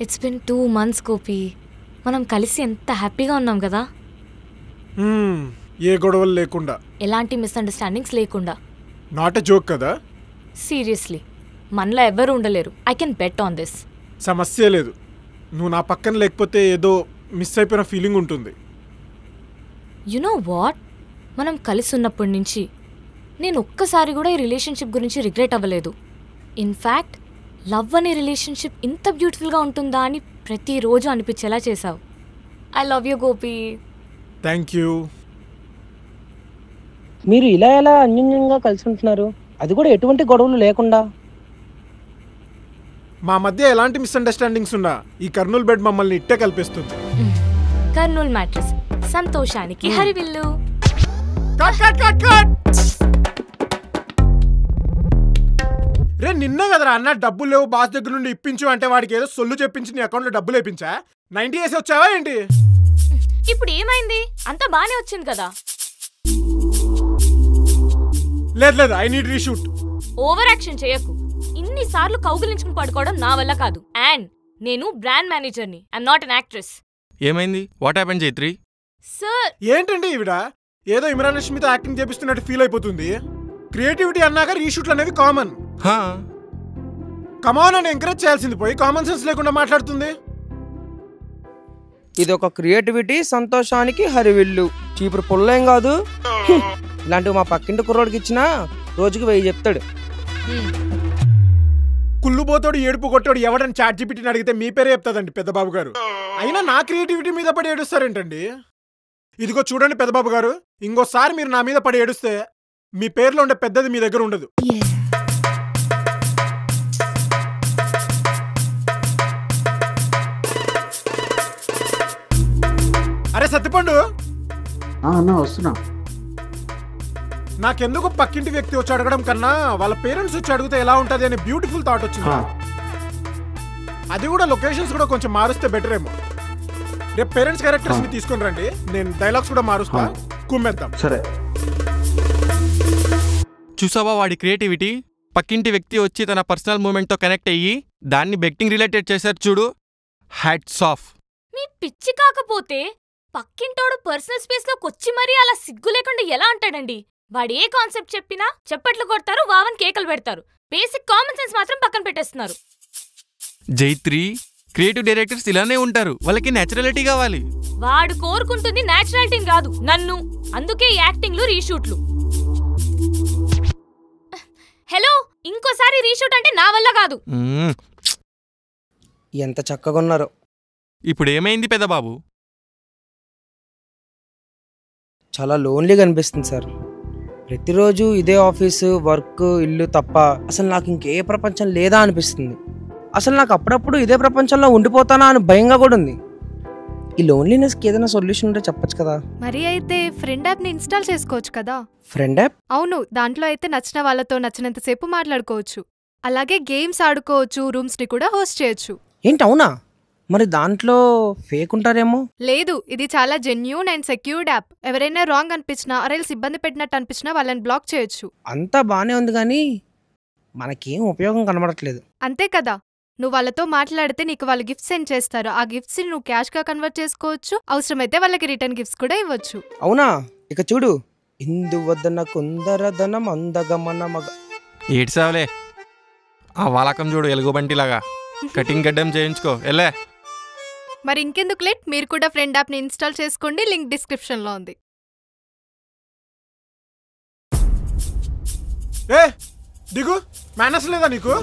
It's been 2 months Gopi. మనం కలిసి ఎంత హ్యాపీగా ఉన్నాం కదా. ఏ గొడవలు లేకుండా, ఎలాంటి మిస్అండర్స్టాండింగ్స్ లేకుండా. నాట్ ఎ జోక్ కదా. సీరియస్లీ మనలో ఎవరు ఉండలేరు. I can bet on this. సమస్య లేదు. నువ్వు నా పక్కన లేకపోతే ఏదో మిస్ అయిపోయిన ఫీలింగ్ ఉంటుంది. యు నో వాట్, మనం కలిసి ఉన్నప్పటి నుంచి నేను ఒక్కసారి కూడా ఈ రిలేషన్షిప్ గురించి రిగ్రెట్ అవ్వలేదు. ఇన్ఫ్యాక్ట్ లవ్ అనే రిలేషన్షిప్ ఇంత బ్యూటిఫుల్గా ఉంటుందా అని ప్రతిరోజు అనిపించేలా చేసావు. I love you Gopi. Thank you. మీరు ఇలా ఎలా అన్యోన్యంగా కలిసి ఉంటున్నారు, అది కూడా ఎటువంటి గొడవలు లేకుండా? మా మధ్య ఎలాంటి మిస్అండర్స్టాండింగ్స్ ఉన్నా ఈ కర్నూలు బెడ్ మమ్మల్ని ఇట్టే కల్పిస్తుంది. కర్నూలు మ్యాట్రెస్, సంతోషానికి హరివిల్లు. రే నిన్నే కదరా అన్న, డబ్బులు లేవు బాస్ దగ్గర నుండి ఇప్పించు అంటే వాడికి ఏదో సొల్లు చెప్పించి నీ అకౌంట్లో డబ్బులు వేయించా. 90 వేసి వచ్చావా ఏంటి? ఇప్పుడు ఏమైంది? అంతా బానే వచ్చింది కదా. లేదు, I need reshoot. Over action చేయకు. ఇన్నిసార్లు కౌగిలించుకుని పడుకోవడం నా వల్ల కాదు. అండ్ నేను బ్రాండ్ మేనేజర్ని, ఐఎమ్ నాట్ ఎన్ యాక్ట్రెస్. ఏమైంది? What happened Jaitri? సార్ ఏంటండి ఈవిడ ఏదో ఇమ్రాన్ హష్మితో యాక్టింగ్ చేపిస్తున్నట్టు ఫీల్ అయిపోతుంది. క్రియేటివిటీ అన్నాక రీషూట్లు అనేవి కామన్. కమాన్ అని ఎంకరేజ్ చేయాల్సింది పోయి కామన్ సెన్స్ లేకుండా మాట్లాడుతుంది. ఇది ఒక క్రియేటివిటీ, సంతోషానికి హరివిల్లు. చీపురు పుల్లేం కాదు. ఇలాంటివి మా పక్కింటి కుర్రోడికి ఇచ్చినా రోజుకి 1000 చెప్తాడు. కుళ్ళుబోతోడు ఏడుపు కొట్టాడు ఎవడని చాట్ జీపీటీని అడిగితే మీ పేరే చెప్తాదండి పెద్దబాబు గారు. అయినా నా క్రియేటివిటీ మీద పడి ఏడుస్తారేంటండి? ఇదిగో చూడండి పెద్దబాబు గారు, ఇంకోసారి మీరు నా మీద పడి ఏడుస్తే మీ పేర్లో ఉండే పెద్దది మీ దగ్గర ఉండదు. అరే సత్తిపండు, వస్తున్నా. నాకెందుకు పక్కింటి వ్యక్తి వచ్చి అడగడం కన్నా వాళ్ళ పేరెంట్స్ వచ్చి అడిగితే ఎలా ఉంటది అనే బ్యూటిఫుల్ థాట్ వచ్చింది. అది కూడా లొకేషన్స్ కూడా కొంచెం మారుస్తే బెటర్ ఏమో. రేపు పేరెంట్స్ క్యారెక్టర్స్ ని తీసుకుని రండి, నేను డైలాగ్స్ కూడా మారుస్తా. కుమ్మేద్దాం. సరే. చూసావా వాడి క్రియేటివిటీ? పక్కింటి వ్యక్తి వచ్చి తన పర్సనల్ మూమెంట్తో కనెక్ట్ అయ్యి దాన్ని బెట్టింగ్ రిలేటెడ్ చేశారు చూడు. Hats off. మీ పిచ్చి కాకపోతే పక్కింటోడు పర్సనల్ స్పేస్ లోకి వచ్చి మరీ అలా సిగ్గు లేకుండా ఎలా అంటాడండి? వాడు ఏ కాన్సెప్ట్ చెప్పినా చప్పట్లు కొడతారు, వావన్ కేకలు పెడతారు. బేసిక్ కామన్ సెన్స్ మాత్రం పక్కన పెట్టేస్తున్నారు. జైత్రి, క్రియేటివ్ డైరెక్టర్స్ ఇలానే ఉంటారు. వాళ్ళకి నేచురాలిటీ కావాలి. వాడు కోరుకుంటుంది నేచురాలిటీ కాదు, నన్ను. అందుకే యాక్టింగ్లు, రీషూట్లు. హలో, ఇంకోసారి రీషూట్ అంటే నా వల్ల కాదు. ఎంత చక్కగా ఉన్నారో. ఇప్పుడు ఏమైంది పెద్దబాబు? చాలా లోన్లీగా అనిపిస్తుంది సార్. ప్రతిరోజు ఇదే ఆఫీసు, వర్క్, ఇల్లు తప్ప అసలు నాకు ఇంకే ప్రపంచం లేదా అనిపిస్తుంది. అసలు నాకు అప్పుడప్పుడు ఇదే ప్రపంచంలో ఉండిపోతానా అని భయంగా కూడా ఉంది. ఈ లోన్లీనెస్కి ఏదైనా సొల్యూషన్ ఉంటే చెప్పచ్చు కదా. మరి అయితే ఫ్రెండ్ యాప్ని ఇన్స్టాల్ చేసుకోవచ్చు కదా. Friend app? అవును, దాంట్లో అయితే నచ్చిన వాళ్ళతో నచ్చినంతసేపు మాట్లాడుకోవచ్చు. అలాగే గేమ్స్ ఆడుకోవచ్చు, రూమ్స్ని కూడా హోస్ట్ చేయొచ్చు. ఏంటి అవునా? మరి దాంట్లో ఫేక్ ఉంటారేమో. లేదు, ఇది చాలా జెన్యూన్ అండ్ సెక్యూర్డ్ యాప్. ఎవరైనా రాంగ్ అనిపించినా ఆర్ఎల్స్ ఇబ్బంది పెట్టినట్టు అనిపించినా వాళ్ళని బ్లాక్ చేయొచ్చు. అంతా బానే ఉంది కానీ మనకేం ఉపయోగం కనబడట్లేదు. అంతే కదా, నువ్వు వాళ్ళతో మాట్లాడితే నీకు వాళ్ళు గిఫ్ట్స్ సెండ్ చేస్తారు. ఆ గిఫ్ట్స్ ని నువ్వు క్యాష్ గా కన్వర్ట్ చేసుకోవచ్చు. అవసరమైతే వాళ్ళకి రిటర్న్ గిఫ్ట్స్ కూడా ఇవ్వచ్చు. అవునా? ఇక చూడు, ఇందు వద్దన కుందరదనం అందగమన మగ. ఏడ్సావులే, ఆ వాలకం చూడు ఎలుగుబంటిలాగా. కటింగ్ గడ్డం చేయించుకో ఎల్లే. మరి ఇంకెందుకు లేట్, మీరు కూడా ఫ్రెండ్ యాప్ ని ఇన్స్టాల్ చేసుకోండి. లింక్ డిస్క్రిప్షన్ లో ఉంది. దిగు, మేనస్ లేదా నీకు?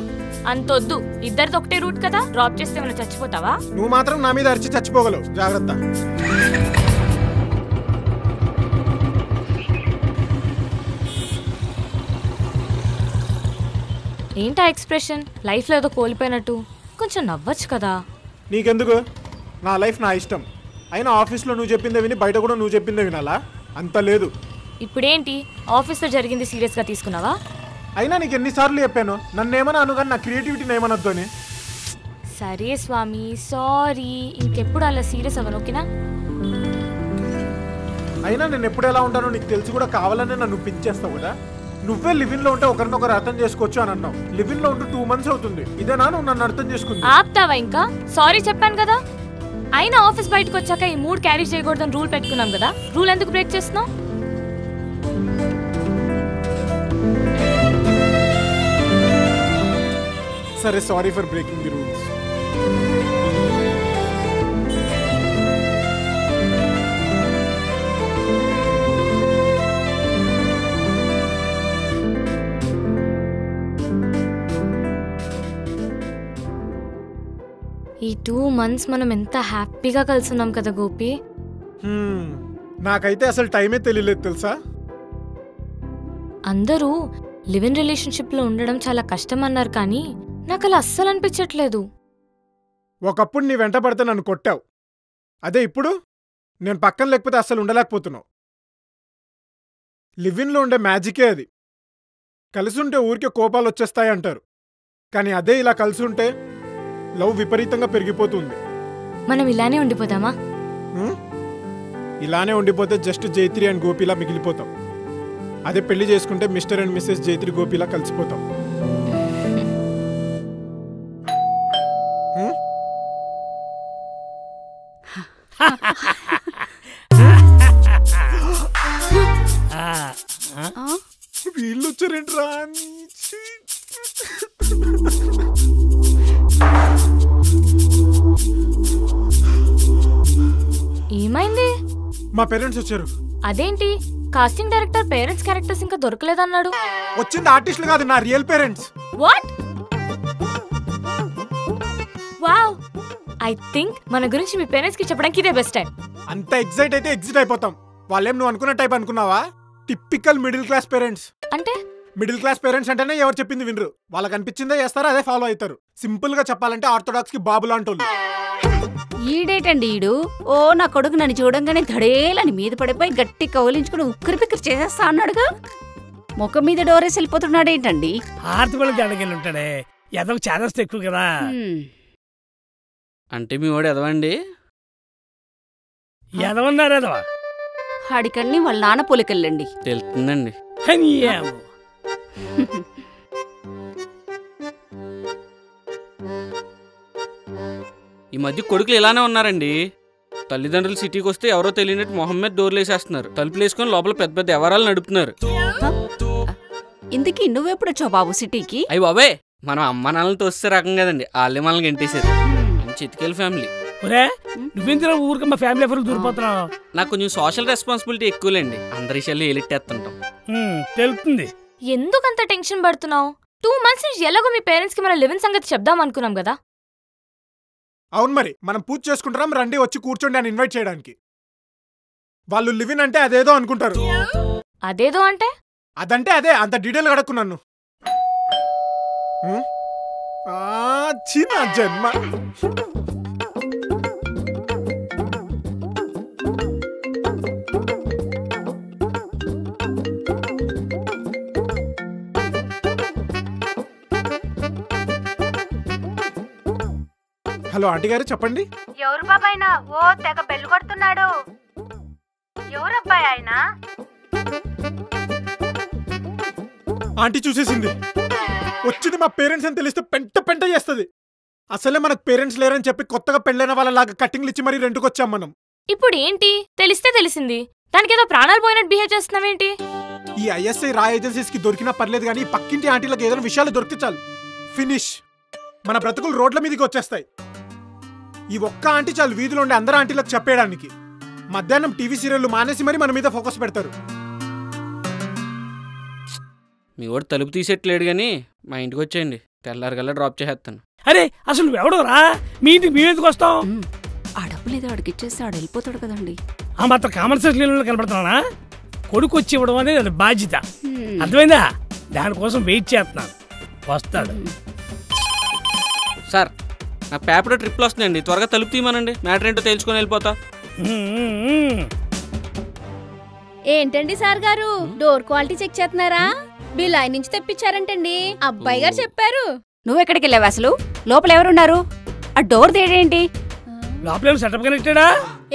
అంతొద్దు, ఇద్దరిది ఒకటే రూట్ కదా. డ్రాప్ చేస్తే ఏమైనా చచ్చిపోతావా? నువ్వు మాత్రం నా మీద అరిచి చచ్చిపోగలవు, జాగ్రత్త. ఏంటా ఎక్స్ప్రెషన్? లైఫ్లో ఏదో కోల్పోయినట్టు. కొంచెం నవ్వచ్చు కదా. నీకెందుకు? నా లైఫ్ నా ఇష్టం. అయినా ఆఫీస్లో నువ్వు చెప్పిందే విని బయట కూడా నువ్వు చెప్పిందే వినాలా? అంత లేదు. ఇప్పుడేంటి, ఆఫీస్లో జరిగింది సీరియస్గా తీసుకున్నావా? అయినా నీకు ఎన్నిసార్లు చెప్పాను నన్నేమన్నా అనుగాని నా క్రియేటివిటీని ఏమనొద్దు అని. సరే స్వామి, సారీ. ఇంకెప్పుడు అలా సీరియస్ అవ్వను, ఓకేనా? అయినా నేను ఎప్పుడు ఎలా ఉంటానో నీకు తెలిసి కూడా కావాలనే నన్ను పిచ్చేస్తావు కదా. నువ్వే లివిన్ లో ఉంటే ఒకరినొకరు అర్థం చేసుకోవచ్చు అని అన్నావు. లివిన్ లో ఉంటూ 2 months అవుతుంది. ఇదేనా నువ్వు నన్ను అర్థం చేసుకుంది? ఆపుతావా ఇంకా? సారీ చెప్పాను కదా. అయినా ఆఫీస్ బయటకు వచ్చాక ఈ మూడ్ క్యారీ చేయకూడదని రూల్ పెట్టుకున్నాం కదా. రూల్ ఎందుకు బ్రేక్ చేస్తున్నావు? సరే, sorry for breaking the rules. ఈ 2 months మనం ఎంత హ్యాపీగా కలుసున్నాం కదా గోపి. నాకైతే అసలు టైమే తెలియలేదు తెలుసా. అందరూ లివ్ ఇన్ రిలేషన్షిప్ లో ఉండడం చాలా కష్టం అన్నారు, కానీ నాకు అలా అస్సలు అనిపించట్లేదు. ఒకప్పుడు నీ వెంట పడితే నన్ను కొట్టావు. అదే ఇప్పుడు నేను పక్కన లేకపోతే అస్సలు ఉండలేకపోతున్నావు. లివ్ ఇన్లో ఉండే మ్యాజికే అది. కలిసి ఉంటే ఊరికే కోపాలు వచ్చేస్తాయి అంటారు, కానీ అదే ఇలా కలిసి ఉంటే లవ్ విపరీతంగా పెరిగిపోతుంది. మనం ఇలానే ఉండిపోతామా? ఇలానే ఉండిపోతే జస్ట్ జైత్రి అండ్ గోపిలా మిగిలిపోతాం. అదే పెళ్లి చేసుకుంటే మిస్టర్ అండ్ మిస్సెస్ జైత్రి గోపిలా కలిసిపోతాం. వీళ్ళు వచ్చారేంట్రా? ఏమైంది? మా పేరెంట్స్ వచ్చారు. అదేంటి కాస్టింగ్ డైరెక్టర్ పేరెంట్స్ క్యారెక్టర్స్ ఇంకా దొరకలేదన్నాడు? వచ్చింది ఆర్టిస్టులు కాదు, నా real parents. What? Wow, I think మన గురించి మీ పేరెంట్స్ కి చెప్పడానికి ఇదే బెస్ట్ టైం. అంత ఎగ్జైట్ అయితే ఎగ్జిట్ అయిపోతాం. వాళ్ళేం నువ్వు అనుకున్న టైప్ అనుకున్నావా? Typical middle class parents. అంటే మిడిల్ క్లాస్ పేరెంట్స్ అంటేనే ఎవరు చెప్పింది వినరు. వాళ్ళకి అనిపించిందే చేస్తారో అదే ఫాలో అవుతారు. సింపుల్ గా చెప్పాలంటే ఆర్థోడాక్స్ కి బాబు లాంటోళ్ళు. ఈడేటండి ఈడు? ఓ నా కొడుకు నన్ను చూడంగానే ధడేలని మీద పడిపోయి గట్టి కౌలించుకుని ఉక్కిరి పిక్కిరి చేసేస్తా అన్నాడుగా. ముఖం మీద డోరేసి వెళ్ళిపోతున్నాడేంటండి? ఆర్తిపల్లి తేడకెళ్ళి ఉంటాడే. ఎదవ చేదస్త ఎక్కువ కదా. అంటే మీ వాడు ఎదవండి? ఎదవన్నారు ఎదవ. ఆడికన్ని వాళ్ళ నాన్న పోలికెళ్ళండి. తెలుస్తుందండి. ఈ మధ్య కొడుకులు ఇలానే ఉన్నారండి. తల్లిదండ్రులు సిటీకి వస్తే ఎవరో తెలియనట్టు మొహం మీద డోర్లు వేసేస్తున్నారు. తలుపులు వేసుకొని లోపల పెద్ద పెద్ద వ్యవహారాలు నడుపుతున్నారు. ఇందుకీ నువ్వెప్పుడొచ్చావు బాబు సిటీకి? అయ్యి బాబే, మనం అమ్మ నాన్నలతో వస్తే రకం కదండి, వాళ్ళే మనల్ని గెంటేశారు. చితికేళ్ళ ఫ్యామిలీ. నువ్వెందుకు ఊరికి మా ఫ్యామిలీ ఎవరికి దూరిపోతున్నావు? నాకు కొంచెం సోషల్ రెస్పాన్సిబిలిటీ ఎక్కువలేండి. అందరి విషయాలు ఏలిట్టేస్తుంటాం. తెలుస్తుంది. ఎందుకంత టెన్షన్ పడుతున్నావు? 2 months నుంచి ఎలాగో మీ పేరెంట్స్ కి మన లివ్ ఇన్ సంగతి చెప్దాం అనుకున్నాం కదా. అవును, మరి మనం పూజ చేసుకుంటాం, రండి వచ్చి కూర్చోండి అని ఇన్వైట్ చేయడానికి. వాళ్ళు లివ్ ఇన్ అంటే అదేదో అనుకుంటారు. అదేదో అంటే? అదంటే అదే, అంత డీటెయిల్ అడక్కు నన్ను. చిన్న జన్మ. హలో ఆంటీ గారు, చెప్పండి. ఎవరు బాబాయినా? ఓ తెగ బెల్లు కొడుతున్నాడు. ఎవరు అబ్బాయి ఆయన? ఆంటీ చూసేసింది. వచ్చింది మా పేరెంట్స్ అని తెలిస్తే పెంట పెంట చేస్తుంది. అసలే మనకు పేరెంట్స్ లేరని చెప్పి కొత్తగా పెళ్ళైన వాళ్ళలాగా కట్టింగ్లు ఇచ్చి మరీ రెంట్కి వచ్చాం మనం. ఇప్పుడు ఏంటి? తెలిస్తే తెలిసింది, దానికి ఏదో ప్రాణాలు పోయినట్టు బిహేవ్ చేస్తున్నావేంటి? ఈ ఐఎస్ఐ రా ఏజెన్సీస్ కి దొరికినా పర్లేదు, కానీ పక్కింటి ఆంటీలకు ఏదైనా విషయాలు దొరికితే చాలు, ఫినిష్. మన బ్రతుకులు రోడ్ల మీదకి వచ్చేస్తాయి. ఈ ఒక్క ఆంటీ చాలు వీధిలో ఉండే అందరు ఆంటీలకు చెప్పేయడానికి. మధ్యాహ్నం టీవీ సీరియల్ మానేసి మరి మన మీద ఫోకస్ పెడతారు. మీ వాడు తలుపు తీసేట్లేడు కానీ మా ఇంటికి వచ్చేయండి, తెల్లారికల్లా డ్రాప్ చేసేస్తాను. అరే అసలు నువ్వెవడోరా? మీ ఇంటికి మీ ఎందుకు వస్తావు? ఆ డబ్బులు ఏదో ఆడికి ఇచ్చేస్తే ఆడు వెళ్ళిపోతాడు కదండి. ఆ మాత్రం కామన్ సెన్స్ కనపడుతున్నానా? కొడుకు వచ్చి ఇవ్వడం అనేది అది బాధ్యత, అర్థమైందా? దానికోసం వెయిట్ చేస్తున్నాను, వస్తాడు. సార్, నా పేపర్ ట్రిప్లు వస్తున్నాయండి, త్వరగా తలుపు తీయమనండి, మ్యాటర్ ఏంటో తెలుసుకొని వెళ్ళిపోతా. ఏంటండి సార్ గారు, డోర్ క్వాలిటీ చెక్ చేస్తున్నారా? బిల్ ఆయన నుంచి తెప్పించారంటండి, అబ్బాయి గారు చెప్పారు. నువ్వెక్కడికి వెళ్ళావు అసలు? లోపల ఎవరున్నారు? ఆ డోర్ తేడేంటి? లోపల సెటప్ కనెక్టెడా?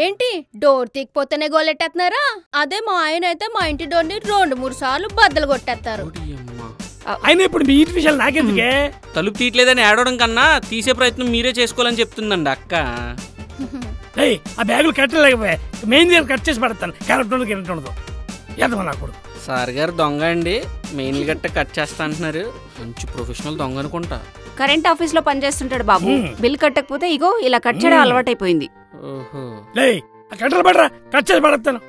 ఏంటి డోర్ తీకపోతేనే గోలెట్టేస్తున్నారా? అదే మా ఆయన అయితే మా ఇంటి డోర్ని 2-3 సార్లు బద్దలు కొట్టేస్తారు. అయినా ఇప్పుడు మీ ఇంటి విషయాలు నాకెందుకే? తలుపు తీయట్లేదని ఏడవడం కన్నా తీసే ప్రయత్నం మీరే చేసుకోవాలని చెప్తుందండి అక్క. ఆ బ్యాగులు కట్టలేకపోయా, మెయిన్ దగ్గర కట్ చేసి పడతాను. కరెక్ట్ ఉండదు ఎదమా నా కొడుకు. సార్ గారు దొంగ అండి, మెయిన్ గట్ట కట్ చేస్తా అంటున్నారు. మంచి ప్రొఫెషనల్ దొంగ అనుకుంటా. కరెంట్ ఆఫీస్ లో పనిచేస్తుంటాడు బాబు. బిల్ కట్టకపోతే ఇగో ఇలా కట్ చేయడం అలవాటైపోయింది. కట్టలు పడరా, కట్ చేసి పడతాను.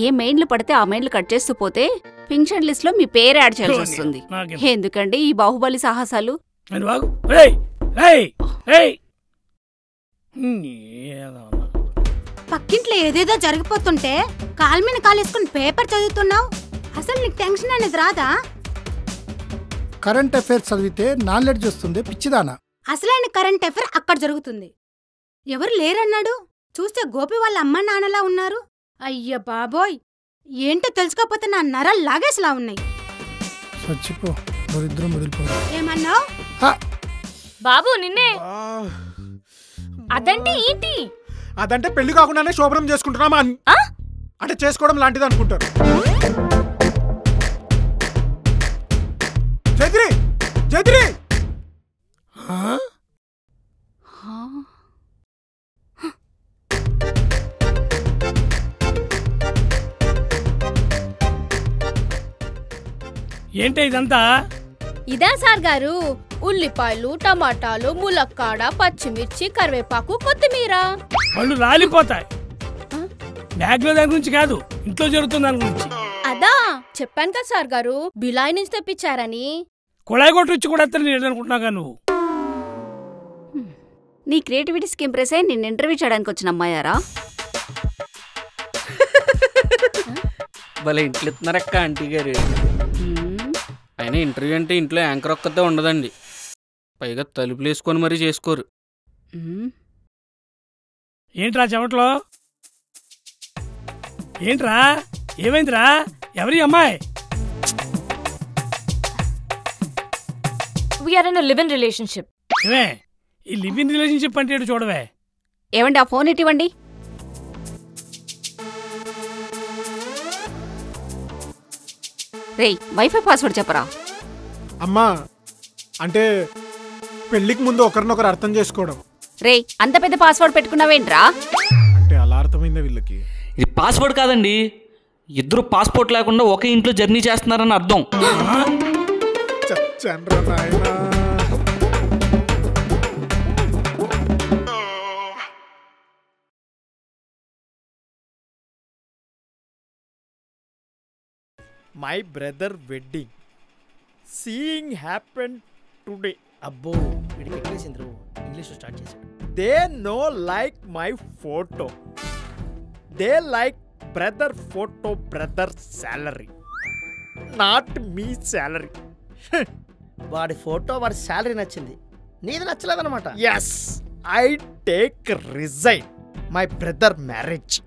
ఏ మెయిన్లు పడితే ఆ మెయిన్లు కట్ చేస్తూ పోతే పింఛన్ లిస్ట్ లో మీ పేరు యాడ్ చేయాల్సి వస్తుంది. ఎందుకండి ఈ బాహుబలి సాహసాలు? పక్కింట్లో ఏదేదో జరిగిపోతుంటే కాలు మీద కాలేసుకుని పేపర్ చదువుతున్నావు. అసలు నీకు టెన్షన్ అనేది రాదా? కరెంట్ అఫైర్స్ చదివితే నాలెడ్జ్ వస్తుంది పిచ్చిదానా. అసలైన కరెంట్ అఫైర్ అక్కడ జరుగుతుంది. ఎవరు లేరన్నాడు, చూస్తే గోపి వాళ్ళ అమ్మ నాన్నలా ఉన్నారు. అయ్య బాబోయ్, ఏంటో తెలుసుకోకపోతే నా నరాలు లాగేసిలా ఉన్నాయి. చచ్చిపో, దరిద్రం వదిలిపో. ఏమన్నావు బాబు? నిన్నే. అదంటే ఏంటి? అదంటే పెళ్లి కాకుండానే శోభనం చేసుకుంటున్నామా అంటే చేసుకోవడం లాంటిది అనుకుంటారు. జైత్రి, జైత్రి, ఏంటి ఇదంతా? ఇదా సార్ గారు, ఉల్లిపాయలు, టమాటాలు, ములక్కాడ, పచ్చిమిర్చి, కరివేపాకు, కొత్తిమీర. వాళ్ళు రాలిపోతాయి. బ్యాగ్ లో దాని గురించి కాదు, ఇంట్లో జరుగుతుంది దాని గురించి. అదా చెప్పాను కదా సార్ గారు, బిలాయి నుంచి తెప్పించారని. కుళాయి కొట్టు వచ్చి కూడా అనుకుంటున్నాగా నువ్వు. నీ క్రియేటివిటీస్కి ఇంప్రెస్ అయ్యి నిన్ను ఇంటర్వ్యూ చేయడానికి వచ్చిన అమ్మాయారా? భలే ఇంట్లో ఇస్తున్నారక్క ఆంటీ గారు. అయినా ఇంటర్వ్యూ అంటే ఇంట్లో యాంకర్ ఒక్కతే ఉండదండి, పైగా తలుపులు వేసుకొని మరీ చేసుకోరు. ఏంట్రా చెమట్లో? ఏంట్రా, ఏమైందిరా? ఎవరి అమ్మాయి? We are in a live-in relationship. ఏమే ఈ లివ్ ఇన్ రిలేషన్షిప్ అంటే ఏంటో చూడవే. ఏమండి ఆ ఫోన్ ఇవ్వండి. రేయ్ వైఫై పాస్వర్డ్ చెప్పరా. అమ్మా అంటే పెళ్లికి ముందు ఒకరినొకరు అర్థం చేసుకోవడం. రేయ్ అంత పెద్ద పాస్వర్డ్ పెట్టుకున్నావేంట్రా? అంటే అలా అర్థమైందా వీళ్ళకి? ఇది పాస్వర్డ్ కాదండి, ఇద్దరు పాస్పోర్ట్ లేకుండా ఒకే ఇంట్లో జర్నీ చేస్తున్నారని అర్థం. My brother wedding. Seeing happened today. అబ్బో వీడికి ఎక్కేసింది, ఇంగ్లీష్ స్టార్ట్ చేశాడు. They no like my photo. They like brother photo, brother salary. Not me salary. వాడి ఫోటో వాడి శాలరీ నచ్చింది, నీది నచ్చలేదన్నమాట. Yes, I take resign my brother marriage.